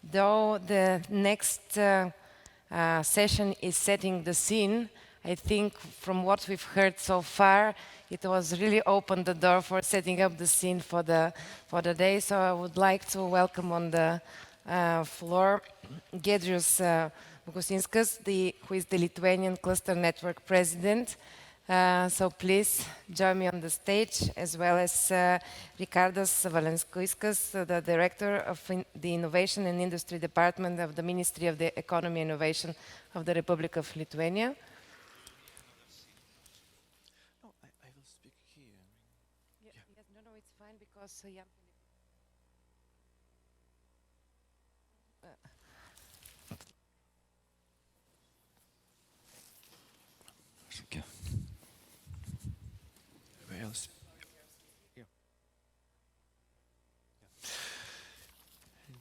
Though the next session is setting the scene, I think from what we've heard so far, it was really opened the door for setting up the scene for the day. So I would like to welcome on the floor Giedrius Bogusinskas, who is the Lithuanian Cluster Network President. So please join me on the stage, as well as Rikardas Valenskauskas, the Director of the Innovation and Industry Department of the Ministry of the Economy and Innovation of the Republic of Lithuania. No, I will speak here. Yes, no, it's fine because Okay. Where else? Yeah.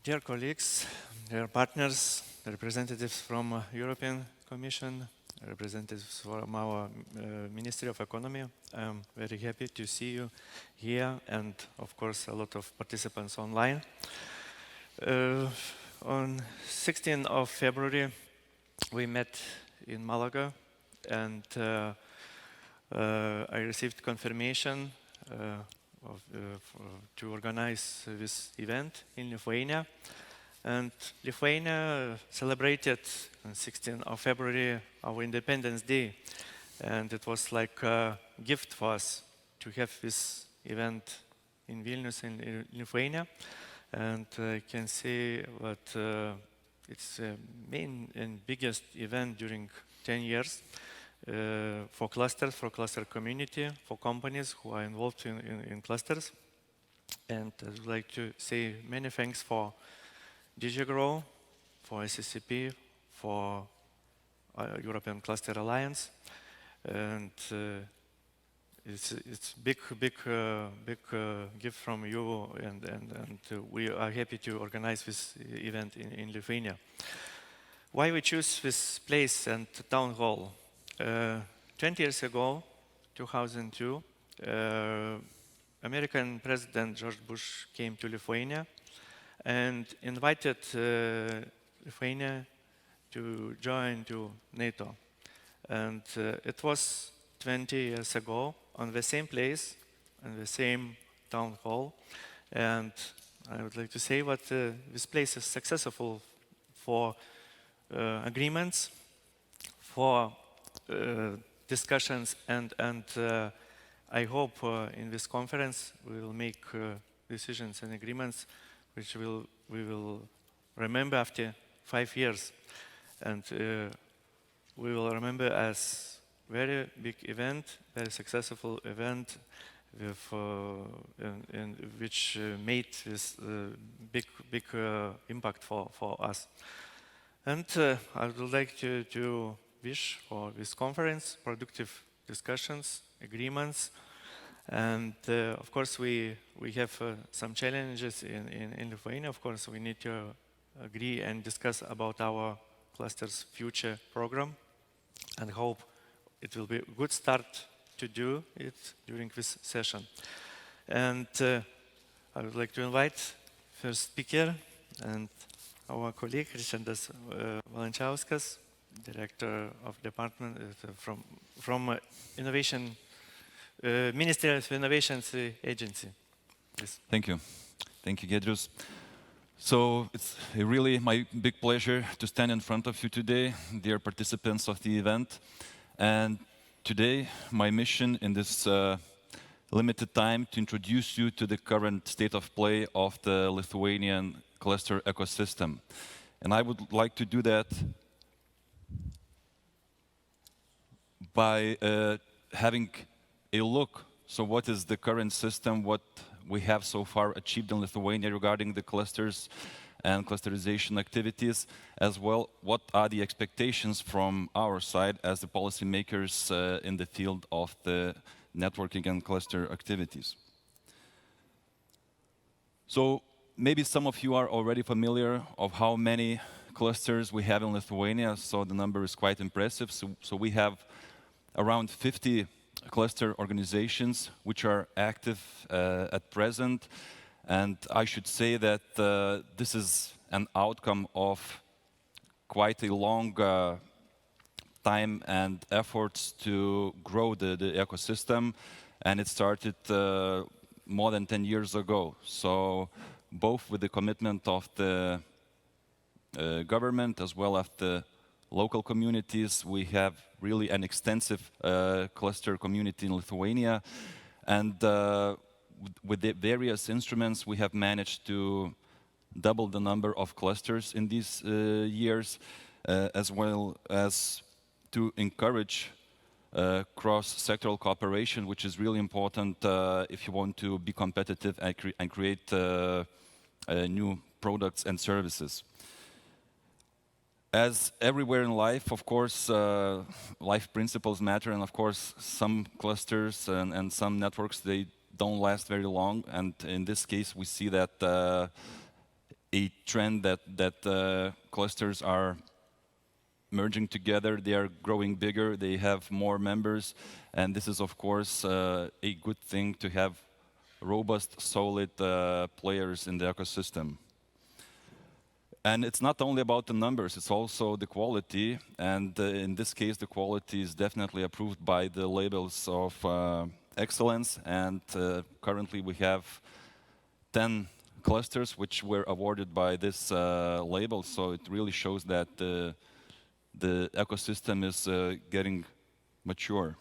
Dear colleagues, dear partners, representatives from European Commission, representatives from our Ministry of Economy, I'm very happy to see you here, and of course a lot of participants online. On 16th of February, we met in Malaga, and I received confirmation to organize this event in Lithuania. And Lithuania celebrated on 16th of February our Independence Day. And it was like a gift for us to have this event in Vilnius, in Lithuania. And I can say that it's the main and biggest event during 10 years for clusters, for cluster community, for companies who are involved in clusters. And I would like to say many thanks for DigiGrow, for ECCP, for European Cluster Alliance. And it's big gift from you, and we are happy to organize this event in Lithuania. Why we choose this place and town hall? 20 years ago, 2002, American President George Bush came to Lithuania and invited Lithuania to join to NATO. And it was 20 years ago on the same place, on the same town hall. And I would like to say that this place is successful for agreements, for discussions, and I hope in this conference we will make decisions and agreements which we will remember after 5 years, and we will remember as very big event, very successful event, with and which made this big impact for us. And I would like to wish for this conference productive discussions, agreements, and of course we have some challenges in Lithuania. Of course, we need to agree and discuss about our cluster's future program, and hope it will be a good start to do it during this session. And I would like to invite first speaker and our colleague Ričardas Valenčiauskas, Director of Department from Innovation, Ministry of Innovations Agency. Please. Thank you. Thank you, Giedrius. So it's really my big pleasure to stand in front of you today, dear participants of the event. And today, my mission in this limited time to introduce you to the current state of play of the Lithuanian cluster ecosystem. And I would like to do that by having a look. So what is the current system, what we have so far achieved in Lithuania regarding the clusters and clusterization activities, as well what are the expectations from our side as the policymakers in the field of the networking and cluster activities. So maybe some of you are already familiar of how many clusters we have in Lithuania, so the number is quite impressive. So we have around 50 cluster organizations which are active at present, And I should say that this is an outcome of quite a long time and efforts to grow the ecosystem, and it started more than 10 years ago. So both with the commitment of the government as well as the local communities, we have really an extensive cluster community in Lithuania, and with the various instruments we have managed to double the number of clusters in these years, as well as to encourage cross-sectoral cooperation, which is really important if you want to be competitive and create new products and services. As everywhere in life, of course, life principles matter, and of course, some clusters and some networks, they don't last very long. And in this case, we see that a trend that clusters are merging together, they are growing bigger, they have more members, and this is of course a good thing to have robust, solid players in the ecosystem. And it's not only about the numbers, it's also the quality, and in this case the quality is definitely approved by the labels of excellence, and currently we have 10 clusters which were awarded by this label, so it really shows that the ecosystem is getting mature.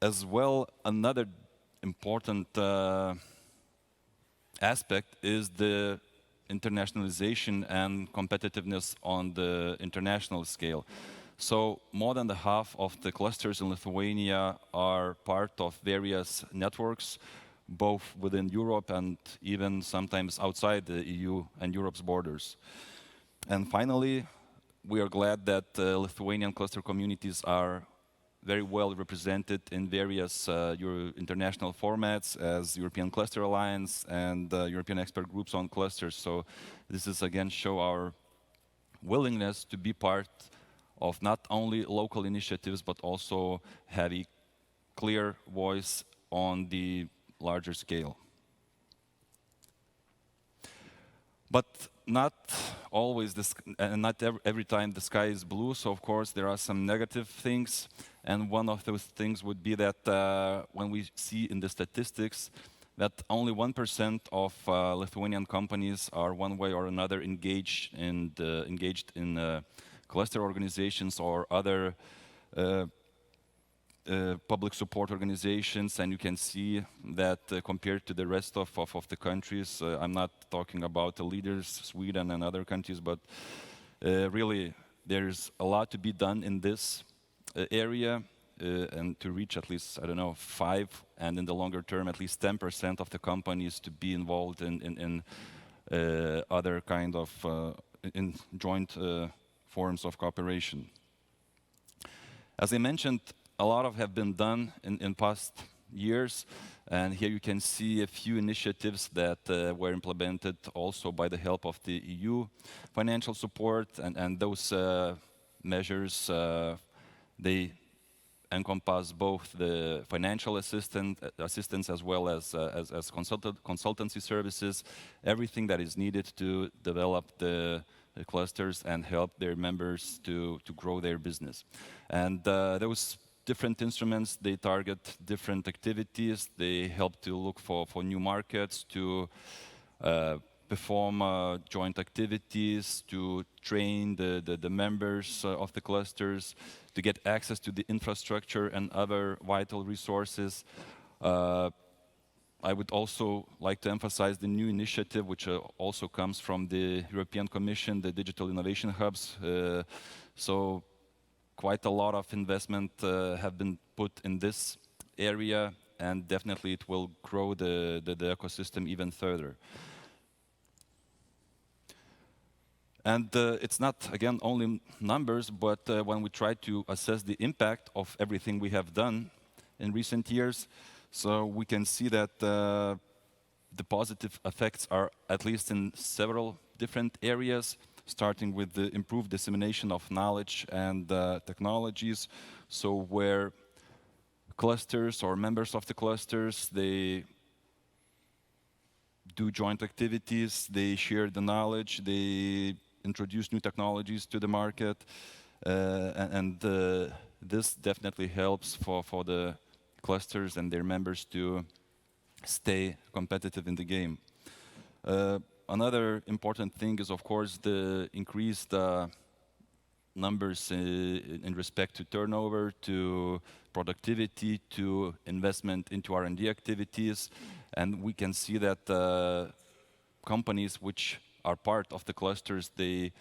As well, another important aspect is the internationalization and competitiveness on the international scale. So more than the half of the clusters in Lithuania are part of various networks, both within Europe and even sometimes outside the EU and Europe's borders. And finally, we are glad that Lithuanian cluster communities are very well represented in various international formats as European Cluster Alliance and European expert groups on clusters. So this is again show our willingness to be part of not only local initiatives, but also have a clear voice on the larger scale. But not always, and not every time the sky is blue, so of course there are some negative things, and one of those things would be that when we see in the statistics that only 1% of Lithuanian companies are one way or another engaged in cluster organizations or other public support organizations, and you can see that compared to the rest of the countries, I'm not talking about the leaders, Sweden and other countries, but really there's a lot to be done in this area and to reach at least, I don't know, 5, and in the longer term at least 10% of the companies to be involved in other kind of in joint forms of cooperation. As I mentioned, a lot have been done in past years, and here you can see a few initiatives that were implemented also by the help of the EU financial support, and those measures, they encompass both the financial assistance as well as consultancy services, everything that is needed to develop the clusters and help their members to grow their business. And those different instruments, they target different activities, they help to look for new markets, to perform joint activities, to train the members of the clusters, to get access to the infrastructure and other vital resources. I would also like to emphasize the new initiative, which also comes from the European Commission, the Digital Innovation Hubs. So quite a lot of investment have been put in this area, and definitely it will grow the ecosystem even further. And it's not, again, only numbers, but when we try to assess the impact of everything we have done in recent years, so we can see that the positive effects are at least in several different areas, starting with the improved dissemination of knowledge and technologies. So where clusters or members of the clusters, they do joint activities, they share the knowledge, they introduce new technologies to the market, and this definitely helps for the clusters and their members to stay competitive in the game. Another important thing is, of course, the increased numbers in respect to turnover, to productivity, to investment into R&D activities. And we can see that companies which are part of the clusters, they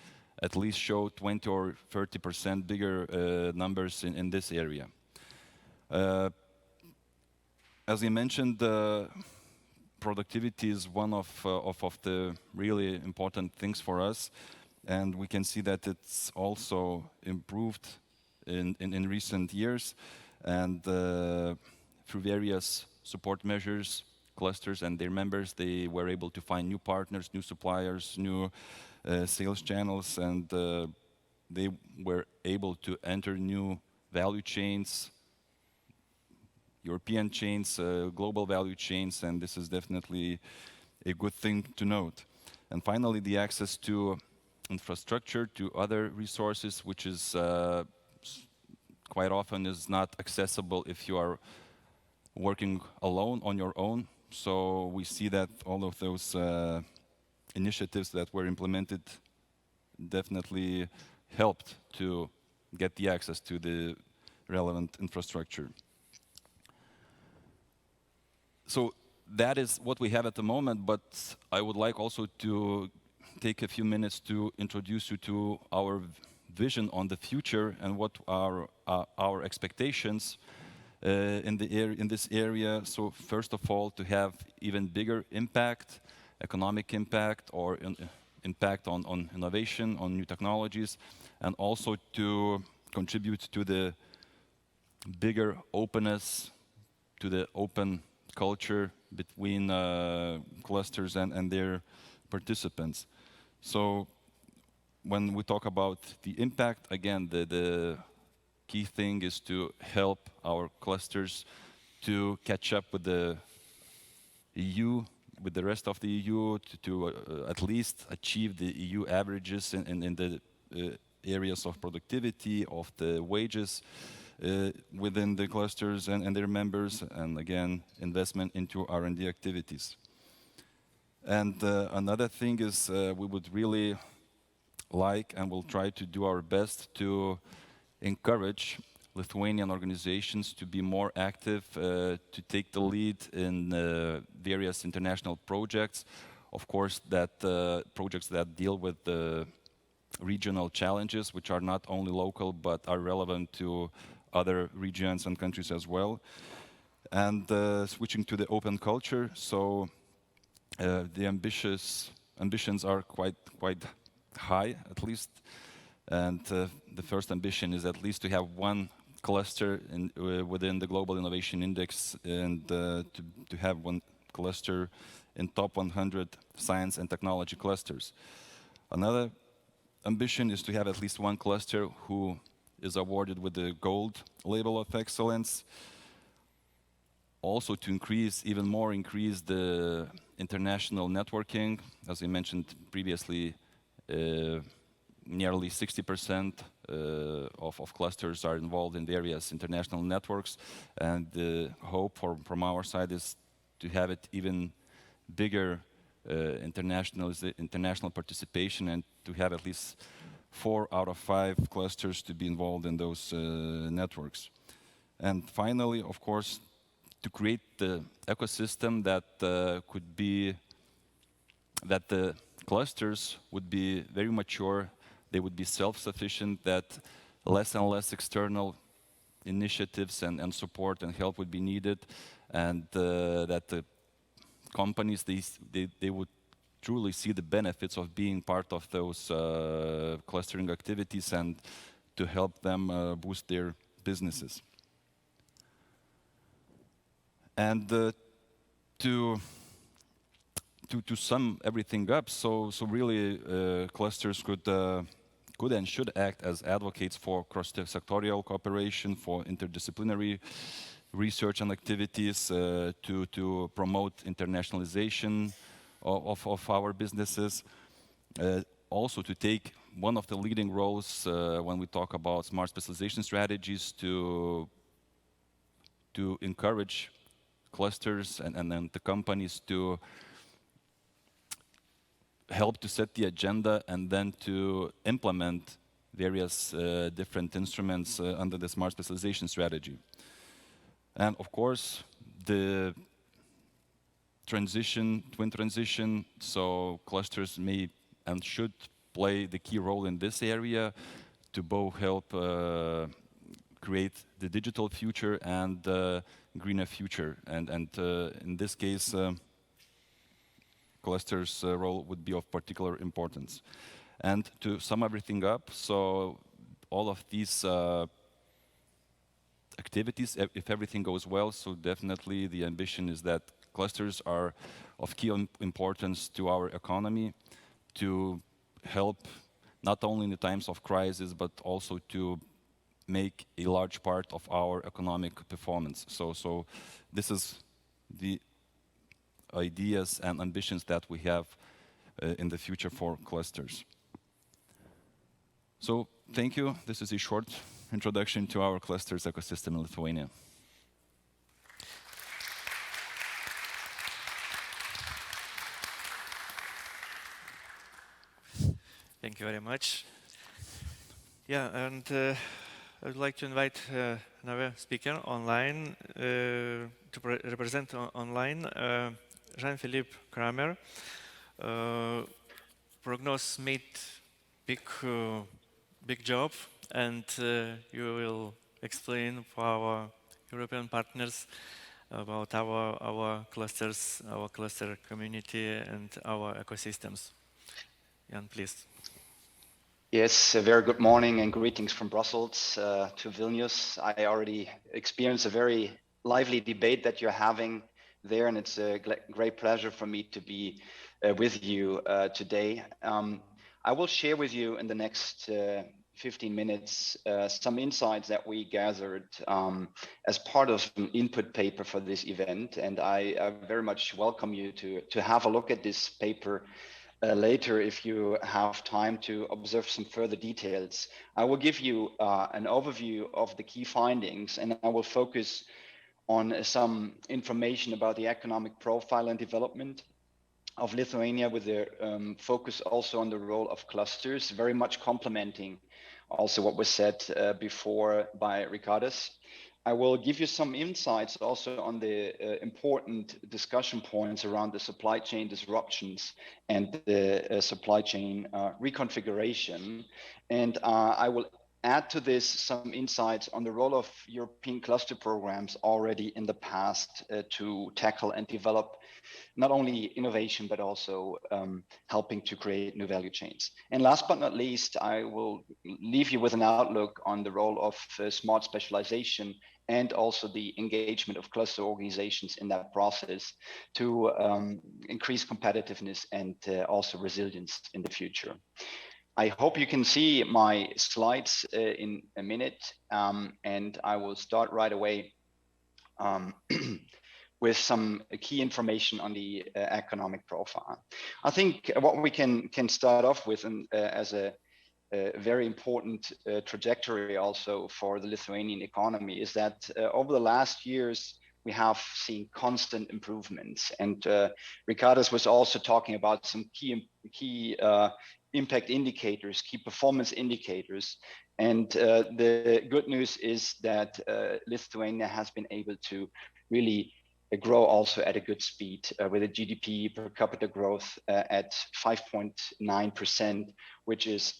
at least show 20 or 30% bigger numbers in this area. As I mentioned, productivity is one of the really important things for us. And we can see that it's also improved in recent years. And through various support measures, clusters and their members, they were able to find new partners, new suppliers, new sales channels, and they were able to enter new value chains, European chains, global value chains, and this is definitely a good thing to note. And finally, the access to infrastructure, to other resources, which is quite often is not accessible if you are working alone on your own. So we see that all of those initiatives that were implemented definitely helped to get the access to the relevant infrastructure. So that is what we have at the moment, but I would like also to take a few minutes to introduce you to our vision on the future and what are our expectations in this area. So first of all, to have even bigger impact, economic impact, or impact on innovation, on new technologies, and also to contribute to the bigger openness, to the open culture between clusters and their participants. So when we talk about the impact, again, the key thing is to help our clusters to catch up with the EU, with the rest of the EU, to at least achieve the EU averages in the areas of productivity, of the wages within the clusters and their members, and again, investment into R&D activities. And another thing is we would really like and will try to do our best to encourage Lithuanian organizations to be more active, to take the lead in various international projects. Of course, that projects that deal with the regional challenges, which are not only local but are relevant to other regions and countries as well. And switching to the open culture, so the ambitions are quite high, at least. And the first ambition is at least to have one cluster within the Global Innovation Index, and to have one cluster in top 100 science and technology clusters. Another ambition is to have at least one cluster who is awarded with the gold label of excellence. Also to increase the international networking. As I mentioned previously, nearly 60% of clusters are involved in various international networks, and the hope from our side is to have it even bigger international participation, and to have at least 4 out of 5 clusters to be involved in those networks. And finally, of course, to create the ecosystem that could be that the clusters would be very mature, they would be self-sufficient, that less and less external initiatives and support and help would be needed, and that the companies, they would truly see the benefits of being part of those clustering activities and to help them boost their businesses. And to sum everything up, so really clusters could and should act as advocates for cross-sectorial cooperation, for interdisciplinary research and activities, to promote internationalization of our businesses. Also to take one of the leading roles when we talk about smart specialization strategies to encourage clusters and then the companies to help to set the agenda and then to implement various different instruments under the smart specialization strategy. And of course, the twin transition, so clusters may and should play the key role in this area to both help create the digital future and greener future. And in this case, clusters' role would be of particular importance. And to sum everything up, so all of these activities, if everything goes well, so definitely the ambition is that clusters are of key importance to our economy, to help not only in the times of crisis, but also to make a large part of our economic performance. So this is the ideas and ambitions that we have in the future for clusters. So thank you. This is a short introduction to our clusters ecosystem in Lithuania. Thank you very much. Yeah, and I would like to invite another speaker online to represent online Jean-Philippe Kramer. Prognos made big job, and you will explain for our European partners about our clusters, our cluster community, and our ecosystems. Jan, please. Yes, a very good morning and greetings from Brussels to Vilnius. I already experienced a very lively debate that you're having there, and it's a great pleasure for me to be with you today. I will share with you in the next 15 minutes some insights that we gathered as part of an input paper for this event, and I very much welcome you to have a look at this paper later if you have time to observe some further details. I will give you an overview of the key findings, and I will focus on some information about the economic profile and development of Lithuania, with a focus also on the role of clusters, very much complementing also what was said before by Ricardas. I will give you some insights also on the important discussion points around the supply chain disruptions and the supply chain reconfiguration. And I will add to this some insights on the role of European cluster programs already in the past to tackle and develop not only innovation, but also helping to create new value chains. And last but not least, I will leave you with an outlook on the role of smart specialization and also the engagement of cluster organizations in that process to increase competitiveness and also resilience in the future. I hope you can see my slides in a minute, and I will start right away with some key information on the economic profile. I think what we can start off with as a very important trajectory also for the Lithuanian economy is that over the last years, we have seen constant improvements. And Ricardas was also talking about some key impact indicators, key performance indicators. And the good news is that Lithuania has been able to really grow also at a good speed with a GDP per capita growth at 5.9%, which is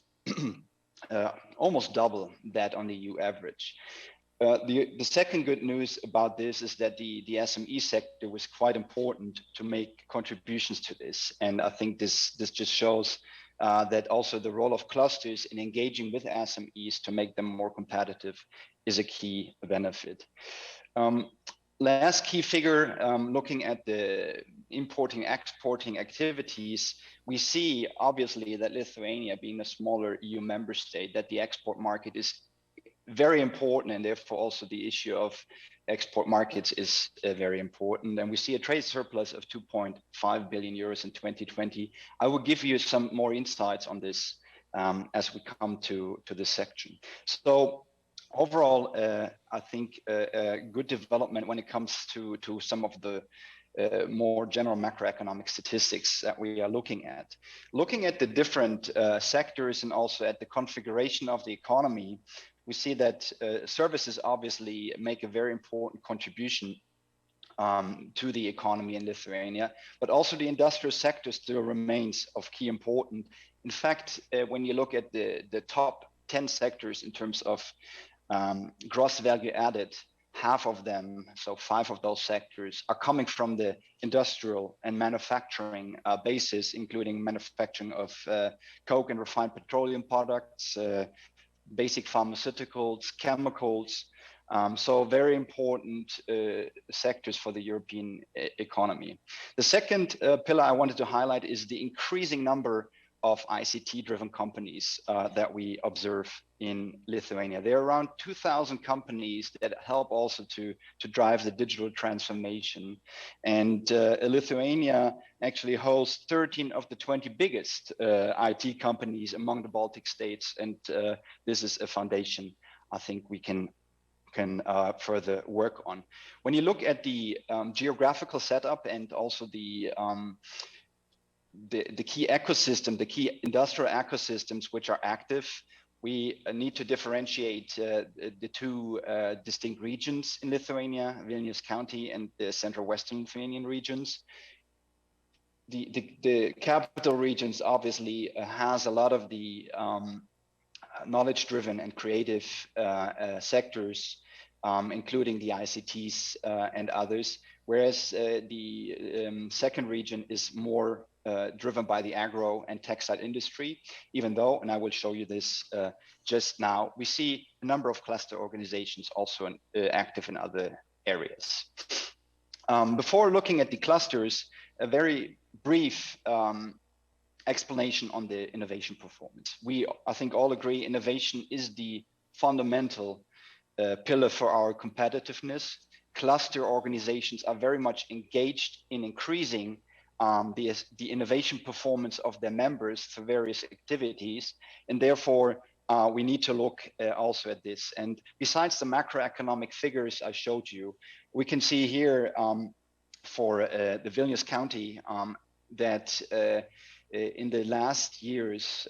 almost double that on the EU average. The second good news about this is that the SME sector was quite important to make contributions to this. And I think this just shows that also the role of clusters in engaging with SMEs to make them more competitive is a key benefit. Last key figure, looking at the importing, exporting activities, we see obviously that Lithuania, being a smaller EU member state, that the export market is very important, and therefore also the issue of export markets is very important. And we see a trade surplus of 2.5 billion euros in 2020. I will give you some more insights on this as we come to this section. So overall, I think a good development when it comes to some of the more general macroeconomic statistics that we are looking at. Looking at the different sectors and also at the configuration of the economy, we see that services obviously make a very important contribution to the economy in Lithuania, but also the industrial sector still remains of key importance. In fact, when you look at the top 10 sectors in terms of gross value added, half of them, so 5 of those sectors, are coming from the industrial and manufacturing basis, including manufacturing of coke and refined petroleum products, basic pharmaceuticals, chemicals. So very important sectors for the European economy. The second pillar I wanted to highlight is the increasing number of ICT-driven companies that we observe in Lithuania. There are around 2,000 companies that help also to drive the digital transformation. And Lithuania actually holds 13 of the 20 biggest IT companies among the Baltic states. And this is a foundation I think we can further work on. When you look at the geographical setup and also the key ecosystem, the key industrial ecosystems which are active, we need to differentiate the two distinct regions in Lithuania, Vilnius County and the Central Western Lithuanian regions. The capital regions obviously has a lot of the knowledge-driven and creative sectors, including the ICTs and others, whereas the second region is more driven by the agro and textile industry, even though, and I will show you this just now, we see a number of cluster organizations also active in other areas. Before looking at the clusters, a very brief explanation on the innovation performance. We, I think, all agree innovation is the fundamental pillar for our competitiveness. Cluster organizations are very much engaged in increasing the innovation performance of their members through various activities, and therefore we need to look also at this. And besides the macroeconomic figures I showed you, we can see here for the Vilnius County that in the last years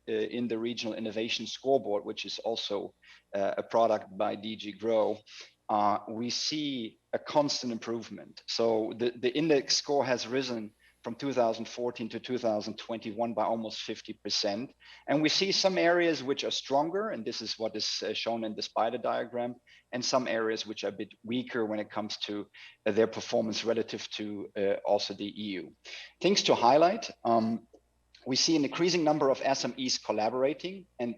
in the Regional Innovation Scoreboard, which is also a product by DG Grow, we see a constant improvement. So the index score has risen from 2014 to 2021 by almost 50%. And we see some areas which are stronger, and this is what is shown in the spider diagram, and some areas which are a bit weaker when it comes to their performance relative to also the EU. Things to highlight, we see an increasing number of SMEs collaborating, and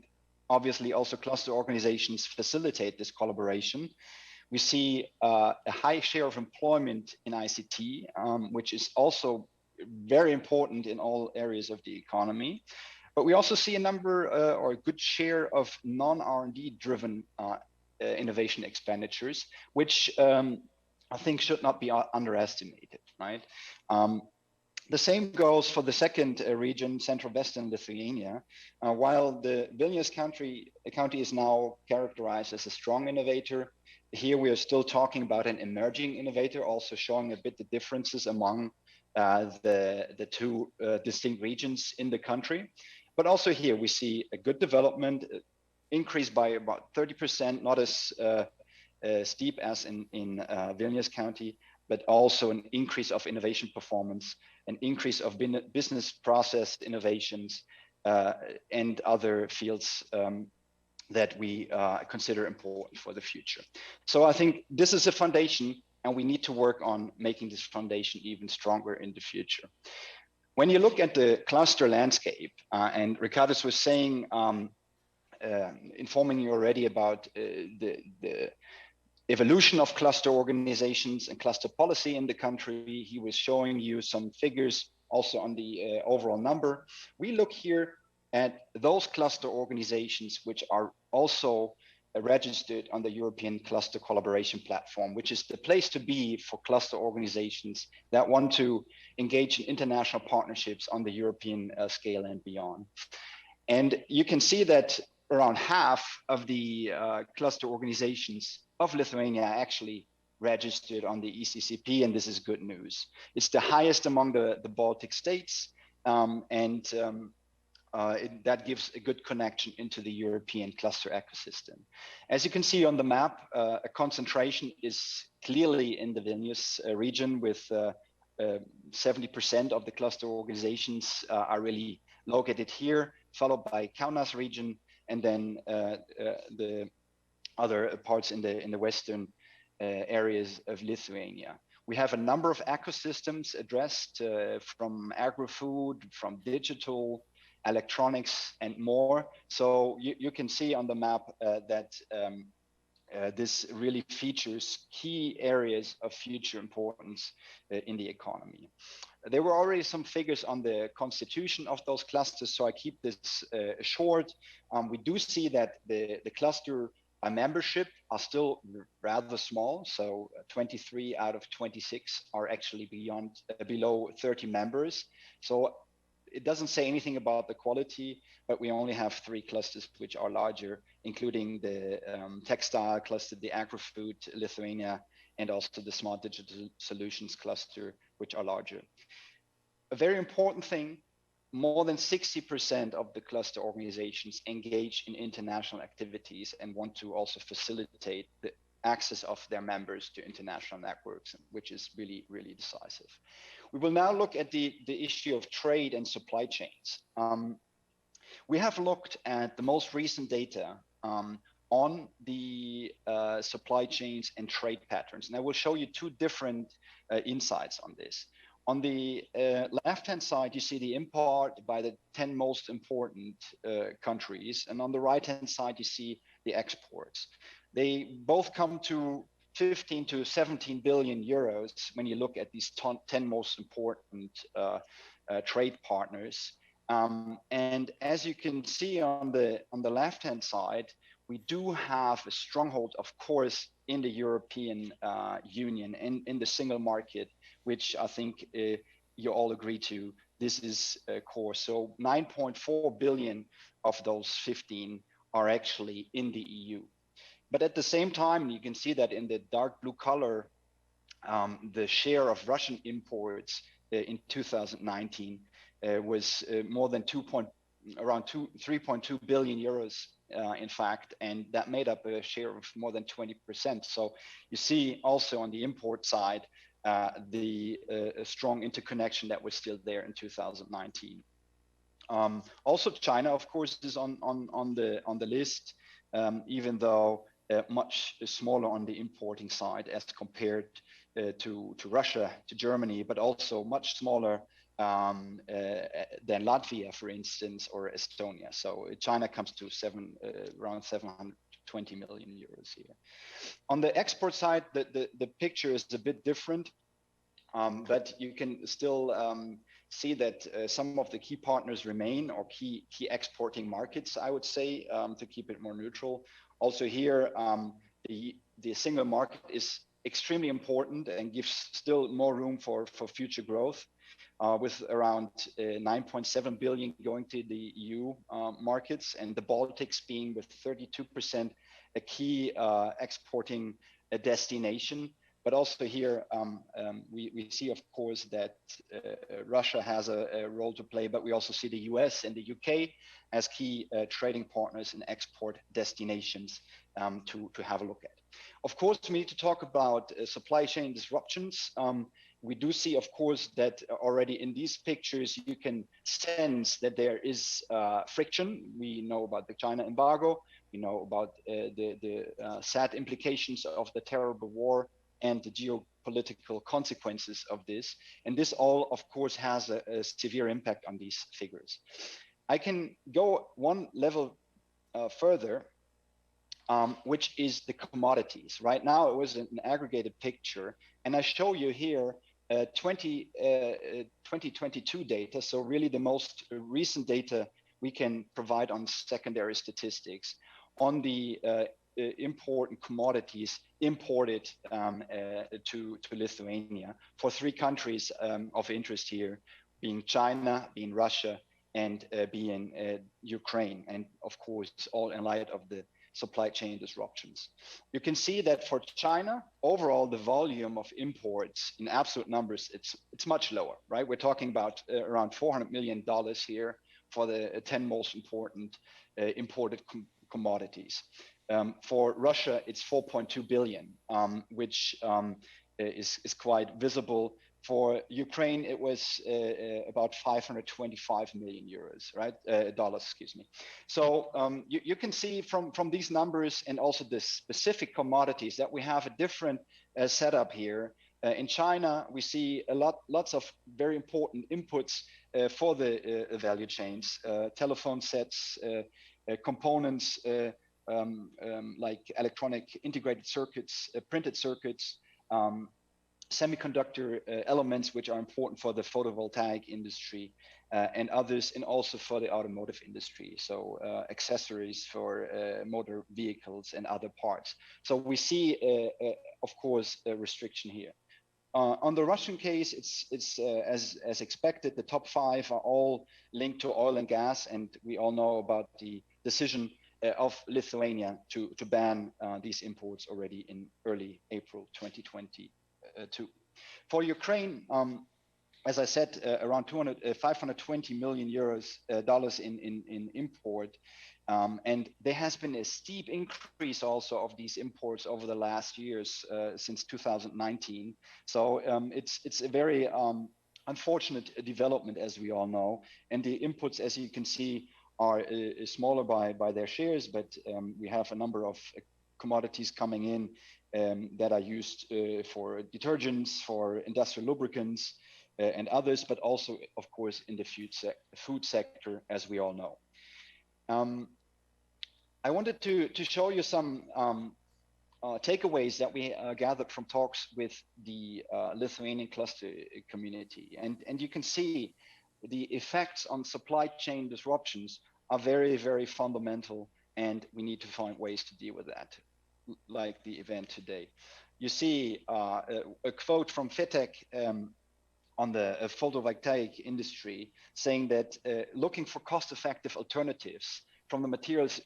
obviously also cluster organizations facilitate this collaboration. We see a high share of employment in ICT, which is also very important in all areas of the economy. But we also see a number or a good share of non-R&D driven innovation expenditures, which I think should not be underestimated, right? The same goes for the second region, Central Western Lithuania. While the Vilnius county is now characterized as a strong innovator, here we are still talking about an emerging innovator, also showing a bit the differences among the two distinct regions in the country. But also here we see a good development, increase by about 30%, not as steep as in Vilnius County, but also an increase of innovation performance, an increase of business process innovations, and other fields that we consider important for the future. So I think this is a foundation, and we need to work on making this foundation even stronger in the future. When you look at the cluster landscape, and Ricardos was saying, informing you already about the evolution of cluster organizations and cluster policy in the country, he was showing you some figures also on the overall number. We look here at those cluster organizations which are also registered on the European Cluster Collaboration Platform, which is the place to be for cluster organizations that want to engage in international partnerships on the European scale and beyond. And you can see that around half of the cluster organizations of Lithuania are actually registered on the ECCP, and this is good news. It's the highest among the Baltic states, that gives a good connection into the European cluster ecosystem. As you can see on the map, a concentration is clearly in the Vilnius region, with 70% of the cluster organizations are really located here, followed by Kaunas region, and then the other parts in the western areas of Lithuania. We have a number of ecosystems addressed, from agri-food, from digital, electronics, and more. So you can see on the map that this really features key areas of future importance in the economy. There were already some figures on the constitution of those clusters, so I keep this short. We do see that the cluster by membership are still rather small. So 23 out of 26 are actually below 30 members. So it doesn't say anything about the quality, but we only have 3 clusters which are larger, including the textile cluster, the agri-food Lithuania, and also the smart digital solutions cluster, which are larger. A very important thing, more than 60% of the cluster organizations engage in international activities and want to also facilitate the access of their members to international networks, which is really, really decisive. We will now look at the issue of trade and supply chains. We have looked at the most recent data on the supply chains and trade patterns, and I will show you 2 different insights on this. On the left-hand side, you see the import by the 10 most important countries, and on the right-hand side, you see the exports. They both come to 15 to 17 billion euros when you look at these 10 most important trade partners. And as you can see on the left-hand side, we do have a stronghold, of course, in the European Union and in the single market, which I think you all agree to. This is core. So 9.4 billion of those 15 are actually in the EU. But at the same time, you can see that in the dark blue color, the share of Russian imports in 2019 was more than around 3.2 billion euros, in fact, and that made up a share of more than 20%. So you see also on the import side, the strong interconnection that was still there in 2019. Also, China, of course, is on the list, even though much smaller on the importing side as compared to Russia, to Germany, but also much smaller than Latvia, for instance, or Estonia. So China comes to around 720 million euros here. On the export side, the picture is a bit different, but you can still see that some of the key partners remain, or key exporting markets, I would say, to keep it more neutral. Also here, the single market is extremely important and gives still more room for future growth, with around 9.7 billion going to the EU markets, and the Baltics being with 32% a key exporting destination. But also here, we see, of course, that Russia has a role to play, but we also see the US and the UK as key trading partners and export destinations to have a look at. Of course, we need to talk about supply chain disruptions. We do see, of course, that already in these pictures, you can sense that there is friction. We know about the China embargo. We know about the sad implications of the terrible war and the geopolitical consequences of this. And this all, of course, has a severe impact on these figures. I can go one level further, which is the commodities. Right now, it was an aggregated picture, and I show you here 2022 data, so really the most recent data we can provide on secondary statistics on the important commodities imported to Lithuania for three countries of interest here, being China, being Russia, and being Ukraine, and of course, all in light of the supply chain disruptions. You can see that for China, overall, the volume of imports in absolute numbers, it's much lower, right? We're talking about around $400 million here for the 10 most important imported commodities. For Russia, it's 4.2 billion, which is quite visible. For Ukraine, it was about 525 million euros, right? Dollars, excuse me. So you can see from these numbers and also the specific commodities that we have a different setup here. In China, we see lots of very important inputs for the value chains, telephone sets, components like electronic integrated circuits, printed circuits, semiconductor elements which are important for the photovoltaic industry and others, and also for the automotive industry. So accessories for motor vehicles and other parts. So we see, of course, a restriction here. On the Russian case, it's as expected. The top five are all linked to oil and gas, and we all know about the decision of Lithuania to ban these imports already in early April 2022. For Ukraine, as I said, around 520 million dollars in import. And there has been a steep increase also of these imports over the last years since 2019. So it's a very unfortunate development, as we all know. And the inputs, as you can see, are smaller by their shares, but we have a number of commodities coming in that are used for detergents, for industrial lubricants, and others, but also, of course, in the food sector, as we all know. I wanted to show you some takeaways that we gathered from talks with the Lithuanian cluster community. And you can see the effects on supply chain disruptions are very, very fundamental, and we need to find ways to deal with that, like the event today. You see a quote from FETEC on the photovoltaic industry saying that looking for cost-effective alternatives from the materials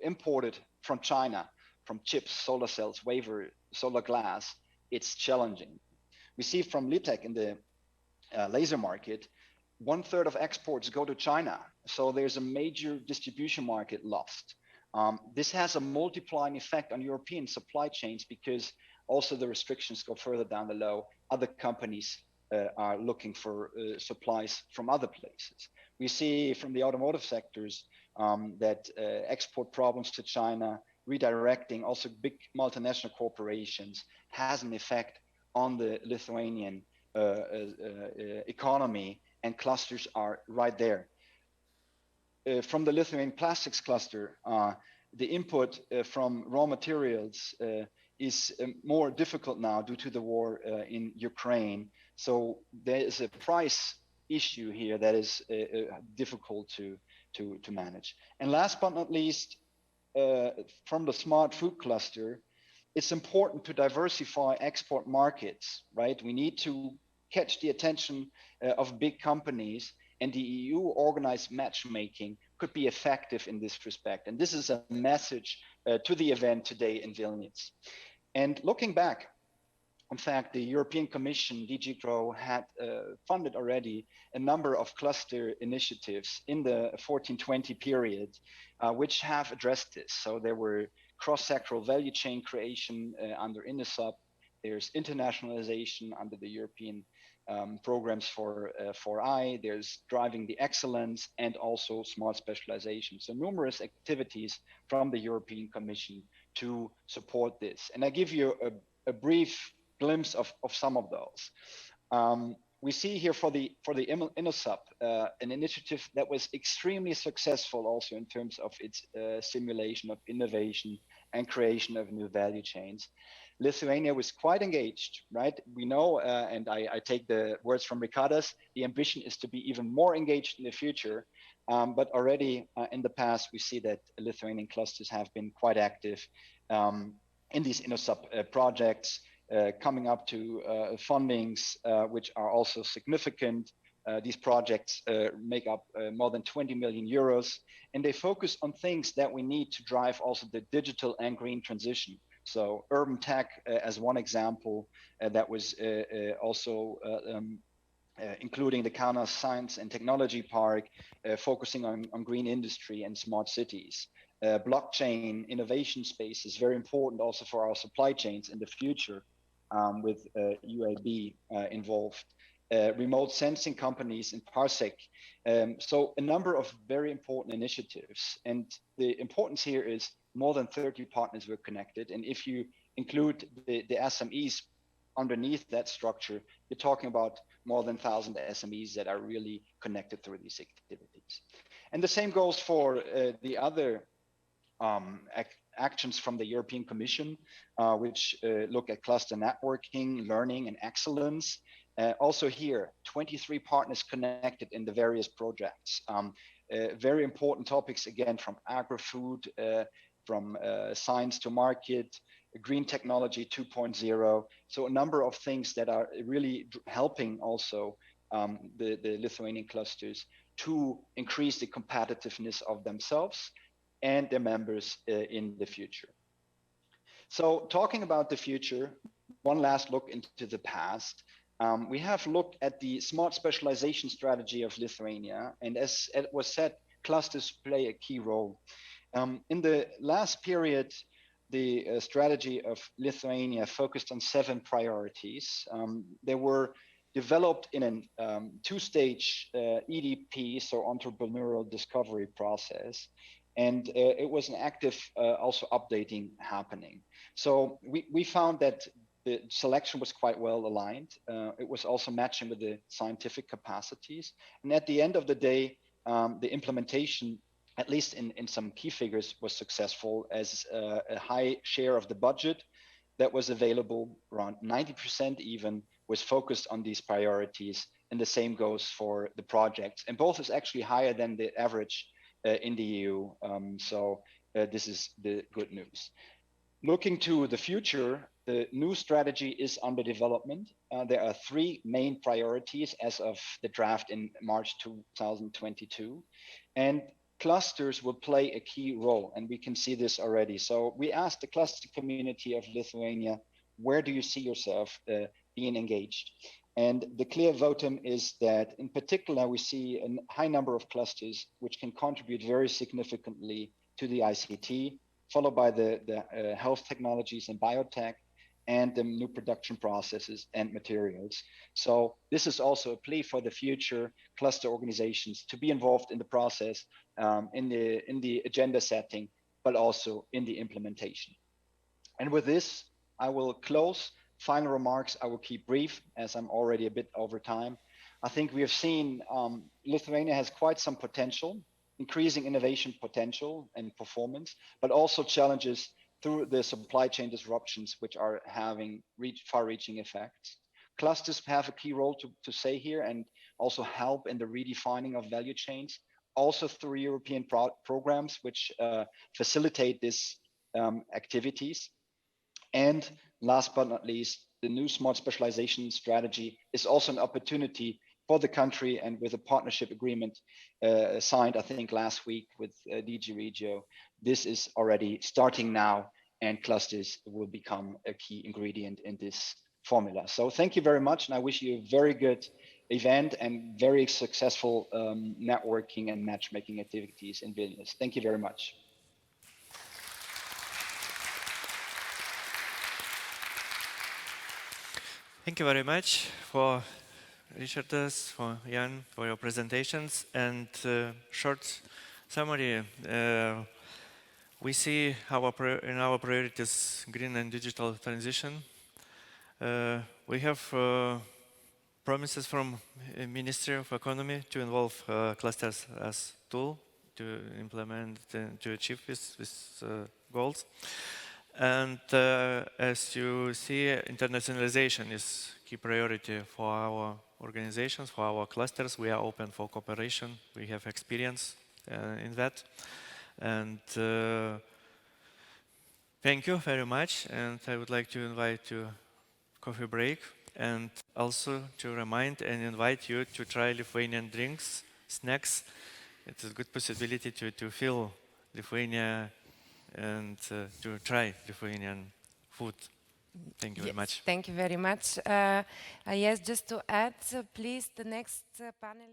imported from China, from chips, solar cells, wafer, solar glass, it's challenging. We see from Litec in the laser market, 1/3 of exports go to China. So there's a major distribution market lost. This has a multiplying effect on European supply chains because also the restrictions go further down the low. Other companies are looking for supplies from other places. We see from the automotive sectors that export problems to China, redirecting also big multinational corporations, has an effect on the Lithuanian economy, and clusters are right there. From the Lithuanian plastics cluster, the input from raw materials is more difficult now due to the war in Ukraine. So there is a price issue here that is difficult to manage. And last but not least, from the smart food cluster, it's important to diversify export markets, right? We need to catch the attention of big companies, and the EU organized matchmaking could be effective in this respect. And this is a message to the event today in Vilnius. And looking back, in fact, the European Commission, DG GROW, had funded already a number of cluster initiatives in the 14-20 period, which have addressed this. So there were cross-sectoral value chain creation under INESUP. There's internationalization under the European programs for I. There's driving the excellence and also smart specialization. So numerous activities from the European Commission to support this. And I give you a brief glimpse of some of those. We see here for the INESUP an initiative that was extremely successful also in terms of its stimulation of innovation and creation of new value chains. Lithuania was quite engaged, right? We know, and I take the words from Ricardas, the ambition is to be even more engaged in the future. But already in the past, we see that Lithuanian clusters have been quite active in these InnoSub projects, coming up to fundings which are also significant. These projects make up more than 20 million euros, and they focus on things that we need to drive also the digital and green transition. So urban tech as one example that was also including the Kaunas Science and Technology Park, focusing on green industry and smart cities. Blockchain innovation space is very important also for our supply chains in the future, with UAB involved. Remote sensing companies in Parsec. So a number of very important initiatives. And the importance here is more than 30 partners were connected. And if you include the SMEs underneath that structure, you're talking about more than 1,000 SMEs that are really connected through these activities. And the same goes for the other actions from the European Commission, which look at cluster networking, learning, and excellence. Also here, 23 partners connected in the various projects. Very important topics, again, from agri-food, from science to market, green technology 2.0. So a number of things that are really helping also the Lithuanian clusters to increase the competitiveness of themselves and their members in the future. So talking about the future, one last look into the past. We have looked at the smart specialization strategy of Lithuania, and as it was said, clusters play a key role. In the last period, the strategy of Lithuania focused on 7 priorities. They were developed in a two-stage EDP, so entrepreneurial discovery process. And it was an active also updating happening. So we found that the selection was quite well aligned. It was also matching with the scientific capacities. And at the end of the day, the implementation, at least in some key figures, was successful, as a high share of the budget that was available, around 90% even, was focused on these priorities. And the same goes for the projects. And both is actually higher than the average in the EU. So this is the good news. Looking to the future, the new strategy is under development. There are 3 main priorities as of the draft in March 2022. And clusters will play a key role, and we can see this already. So we asked the cluster community of Lithuania, where do you see yourself being engaged? And the clear votum is that in particular, we see a high number of clusters which can contribute very significantly to the ICT, followed by the health technologies and biotech, and the new production processes and materials. So this is also a plea for the future cluster organizations to be involved in the process, in the agenda setting, but also in the implementation. And with this, I will close. Final remarks, I will keep brief as I'm already a bit over time. I think we have seen Lithuania has quite some potential, increasing innovation potential and performance, but also challenges through the supply chain disruptions, which are having far-reaching effects. Clusters have a key role to say here and also help in the redefining of value chains, also through European programs, which facilitate these activities. And last but not least, the new smart specialization strategy is also an opportunity for the country, and with a partnership agreement signed, I think, last week with DG Regio, this is already starting now, and clusters will become a key ingredient in this formula. So thank you very much, and I wish you a very good event and very successful networking and matchmaking activities in Vilnius. Thank you very much. Thank you very much for Richardas, for Jan, for your presentations. And short summary, we see in our priorities green and digital transition. We have promises from Ministry of Economy to involve clusters as tool to implement and to achieve these goals. And as you see, internationalization is key priority for our organizations, for our clusters. We are open for cooperation. We have experience in that. And thank you very much. And I would like to invite to coffee break, and also to remind and invite you to try Lithuanian drinks, snacks. It's a good possibility to feel Lithuania and to try Lithuanian food. Thank you very much. Thank you very much. Yes, just to add, please, the next panel.